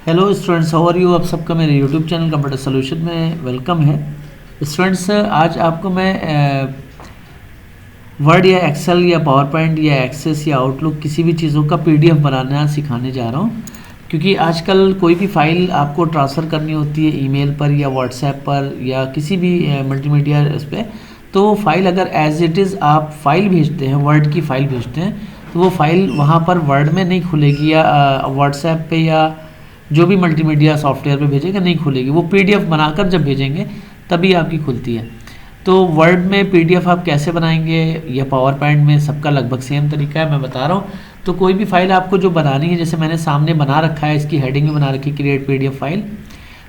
Hello students, how are you. आप सबका मेरे यूट्यूब चैनल कंप्यूटर सॉल्यूशन में वेलकम है। स्टूडेंट्स, आज आपको मैं वर्ड या एक्सेल या पावर पॉइंट या एक्सेस या आउटलुक किसी भी चीज़ों का पीडीएफ बनाना सिखाने जा रहा हूँ। क्योंकि आजकल कोई भी फाइल आपको ट्रांसफ़र करनी होती है ईमेल पर या व्हाट्सएप पर या किसी भी मल्टीमीडिया उस पर, तो फाइल अगर एज इट इज़ आप फाइल भेजते हैं, वर्ड की फ़ाइल भेजते हैं, तो वो फाइल वहाँ पर वर्ड में नहीं खुलेगी या व्हाट्सएप पे या जो भी मल्टीमीडिया सॉफ्टवेयर पे भेजेंगे नहीं खुलेगी। वो पीडीएफ बनाकर जब भेजेंगे तभी आपकी खुलती है। तो वर्ड में पीडीएफ आप कैसे बनाएंगे या पावर पॉइंट में, सबका लगभग सेम तरीका है, मैं बता रहा हूँ। तो कोई भी फाइल आपको जो बनानी है, जैसे मैंने सामने बना रखा है, इसकी हेडिंग में बना रखी है क्रिएट पीडीएफ फाइल।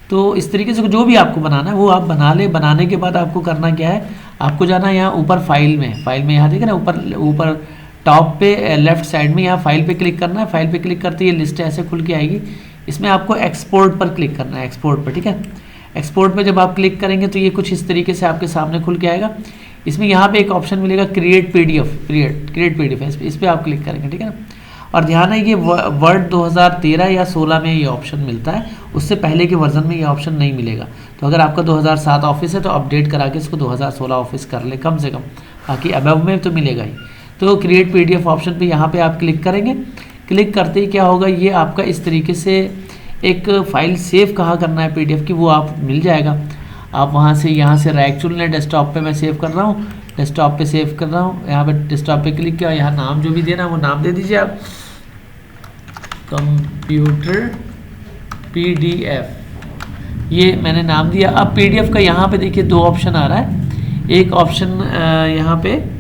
तो इस तरीके से जो भी आपको बनाना है वो आप बना ले। बनाने के बाद आपको करना क्या है, आपको जाना है यहाँ ऊपर फाइल में यहाँ देखें ना, ऊपर टॉप पे लेफ्ट साइड में यहाँ फाइल पे क्लिक करना है। फाइल पे क्लिक करते ही ये लिस्ट ऐसे खुल के आएगी। इसमें आपको एक्सपोर्ट पर क्लिक करना है, एक्सपोर्ट पर, ठीक है। एक्सपोर्ट पे जब आप क्लिक करेंगे तो ये कुछ इस तरीके से आपके सामने खुल के आएगा। इसमें यहाँ पे एक ऑप्शन मिलेगा क्रिएट पीडीएफ, क्रिएट पीडीएफ, इस पर आप क्लिक करेंगे, ठीक है ना। और ध्यान है, ये वर्ड 2013 या 16 में ये ऑप्शन मिलता है, उससे पहले के वर्जन में ये ऑप्शन नहीं मिलेगा। तो अगर आपका 2007 ऑफिस है तो अपडेट करा के इसको 2016 ऑफिस कर ले कम से कम, बाकी अबव में तो मिलेगा ही। तो क्रिएट पीडीएफ ऑप्शन पे यहाँ पे आप क्लिक करेंगे। क्लिक करते ही क्या होगा, ये आपका इस तरीके से एक फ़ाइल सेव कहाँ करना है पीडीएफ की, वो आप मिल जाएगा। आप वहाँ से रैक चुन लें। डेस्कटॉप पे मैं सेव कर रहा हूँ, डेस्कटॉप पे सेव कर रहा हूँ। यहाँ पे डेस्कटॉप पे क्लिक किया, यहाँ नाम जो भी देना वो नाम दे दीजिए आप, कंप्यूटर पीडीएफ, ये मैंने नाम दिया। अब पीडीएफ का यहाँ पे देखिए दो ऑप्शन आ रहा है। एक ऑप्शन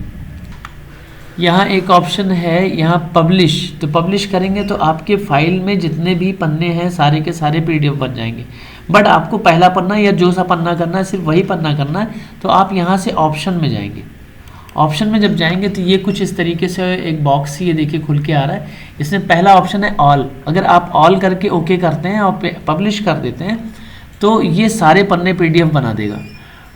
यहाँ एक ऑप्शन है यहाँ पब्लिश। तो पब्लिश करेंगे तो आपके फाइल में जितने भी पन्ने हैं सारे के सारे पीडीएफ बन जाएंगे। बट आपको पहला पन्ना या जो सा पन्ना करना है सिर्फ वही पन्ना करना है। तो आप यहाँ से ऑप्शन में जाएंगे। ऑप्शन में जब जाएंगे तो ये कुछ इस तरीके से एक बॉक्स ये देखिए खुल के आ रहा है। इसमें पहला ऑप्शन है ऑल। अगर आप ऑल करके ओके करते हैं और पब्लिश कर देते हैं तो ये सारे पन्ने पीडीएफ बना देगा।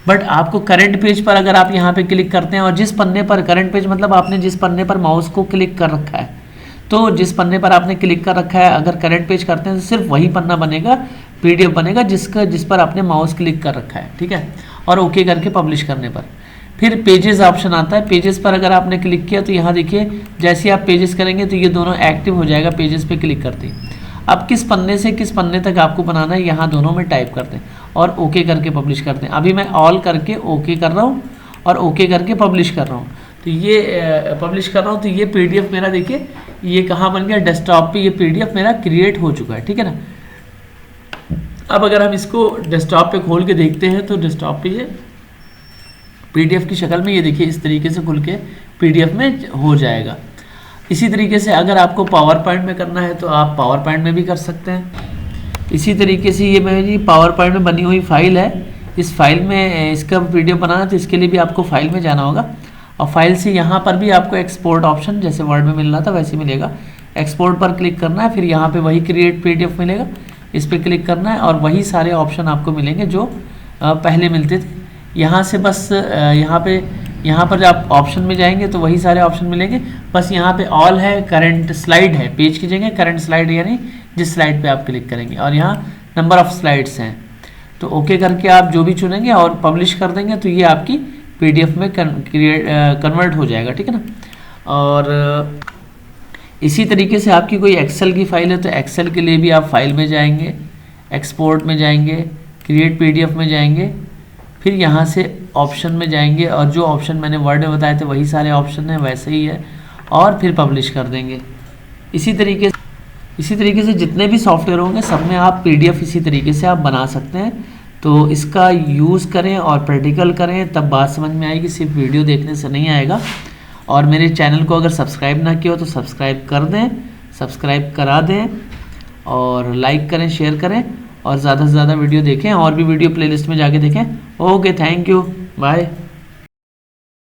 बट आपको करंट पेज पर अगर आप यहाँ पे क्लिक करते हैं और जिस पन्ने पर, करंट पेज मतलब आपने जिस पन्ने पर माउस को क्लिक कर रखा है, तो जिस पन्ने पर आपने क्लिक कर रखा है अगर करंट पेज करते हैं तो सिर्फ वही पन्ना बनेगा, पीडीएफ बनेगा जिस पर आपने माउस क्लिक कर रखा है, ठीक है। और ओके करके पब्लिश करने पर फिर पेजेस ऑप्शन आता है। पेजेस पर अगर आपने क्लिक किया तो यहाँ देखिए जैसे आप पेजेस करेंगे तो ये दोनों एक्टिव हो जाएगा पेजेस पे क्लिक करते ही। अब किस पन्ने से किस पन्ने तक आपको बनाना है यहाँ दोनों में टाइप करते हैं और ओके करके पब्लिश करते हैं। अभी मैं ऑल करके ओके कर रहा हूँ और ओके करके पब्लिश कर रहा हूँ। तो ये पब्लिश कर रहा हूँ तो ये पीडीएफ मेरा देखिए ये कहाँ बन गया, डेस्कटॉप पे ये पीडीएफ मेरा क्रिएट हो चुका है, ठीक है ना। अब अगर हम इसको डेस्कटॉप पे खोल के देखते हैं तो डेस्कटॉप पे ये पीडीएफ की शक्ल में ये देखिए इस तरीके से खुल के पीडीएफ में हो जाएगा। इसी तरीके से अगर आपको पावर पॉइंट में करना है तो आप पावर पॉइंट में भी कर सकते हैं। इसी तरीके से ये मेरी पावर पॉइंट में बनी हुई फाइल है। इस फाइल में इसका पीडीएफ बनाना तो इसके लिए भी आपको फाइल में जाना होगा और फाइल से यहाँ पर भी आपको एक्सपोर्ट ऑप्शन जैसे वर्ड में मिल रहा था वैसे मिलेगा। एक्सपोर्ट पर क्लिक करना है, फिर यहाँ पे वही क्रिएट पीडीएफ मिलेगा, इस पर क्लिक करना है और वही सारे ऑप्शन आपको मिलेंगे जो पहले मिलते थे। यहाँ से बस यहाँ पर आप ऑप्शन में जाएंगे तो वही सारे ऑप्शन मिलेंगे। बस यहाँ पे ऑल है, करंट स्लाइड है, पेज की जगह करंट स्लाइड यानी जिस स्लाइड पे आप क्लिक करेंगे, और यहाँ नंबर ऑफ स्लाइड्स हैं। तो ओके करके आप जो भी चुनेंगे और पब्लिश कर देंगे तो ये आपकी पीडीएफ में कन्वर्ट हो जाएगा, ठीक है ना। और इसी तरीके से आपकी कोई एक्सेल की फाइल है तो एक्सेल के लिए भी आप फाइल में जाएंगे, एक्सपोर्ट में जाएंगे, क्रिएट पीडीएफ में जाएंगे, फिर यहाँ से ऑप्शन में जाएंगे और जो ऑप्शन मैंने वर्ड में बताए थे वही सारे ऑप्शन हैं वैसे ही है और फिर पब्लिश कर देंगे। इसी तरीके से जितने भी सॉफ्टवेयर होंगे सब में आप पीडीएफ इसी तरीके से आप बना सकते हैं। तो इसका यूज़ करें और प्रैक्टिकल करें, तब बात समझ में आएगी, सिर्फ वीडियो देखने से नहीं आएगा। और मेरे चैनल को अगर सब्सक्राइब ना किया हो तो सब्सक्राइब कर दें, सब्सक्राइब करा दें और लाइक करें, शेयर करें और ज़्यादा से ज़्यादा वीडियो देखें और भी वीडियो प्लेलिस्ट में जाके देखें। Okay, thank you, bye.